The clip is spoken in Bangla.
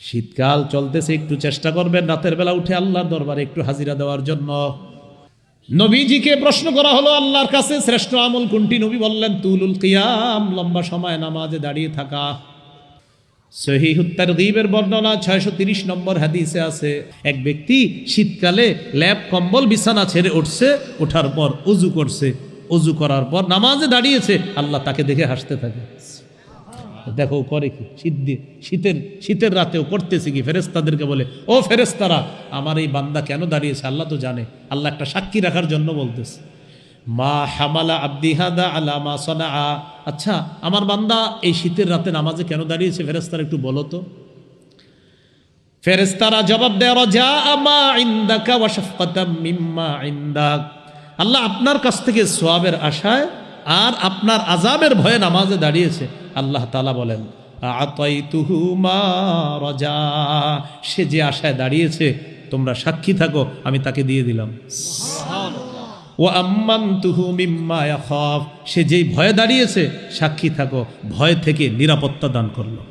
শীতকাল চলতেছে, একটু চেষ্টা করবেন রাতের বেলা উঠে আল্লাহর দরবারে একটু হাজিরা দেওয়ার জন্য। নবীজিকে প্রশ্ন করা হলো আল্লাহর কাছে শ্রেষ্ঠ আমল কোনটি? নবী বললেন তুলুল কিয়াম, লম্বা সময় নামাজে দাঁড়িয়ে থাকা। সহিহুত তারগীবের বর্ণনা 630 নম্বর হাদিসে আছে, এক ব্যক্তি শীতকালে ল্যাপ কম্বল বিছানা ছেড়ে উঠছে, ওঠার পর উজু করছে, উজু করার পর নামাজে দাঁড়িয়েছে, আল্লাহ তাকে দেখে হাসতে থাকে। দেখো করে কি, শীতের রাতেও করতেছে কি? ফেরেশতাদেরকে বলে, ও ফেরেশতারা, আমার এই বান্দা কেন দাঁড়িয়েছে আল্লাহ তো জানে। আল্লাহ একটা সাক্ষী রাখার জন্য বলতেছে, মা হামালা আব্দি হাদা আলা মা সানা। আচ্ছা, আমার বান্দা এই শীতের রাতে নামাজে কেন দাঁড়িয়েছে? ফেরেশতারা একটু বলো তো। ফেরেশতারা জবাব দেয়, রাজা মা ইনদাকা ওয়া শাফকাতাম মিম্মা ইনদাক। আল্লাহ আপনার কাছ থেকে সওয়াবের আশায় আর আপনার আযাবের ভয়ে নামাজে দাঁড়িয়েছে। আল্লাহ তাআলা বলেন, আতাইতুহু মা রাজা, সে যে আশায় দাঁড়িয়েছে তোমরা সাক্ষী থাকো, আমি তাকে দিয়ে দিলাম। ওয়া আম্মানতুহু মিম্মা ইয়াখাফ, সে যেই ভয়ে দাঁড়িয়েছে সাক্ষী থাকো, ভয় থেকে নিরাপত্তা দান করলো।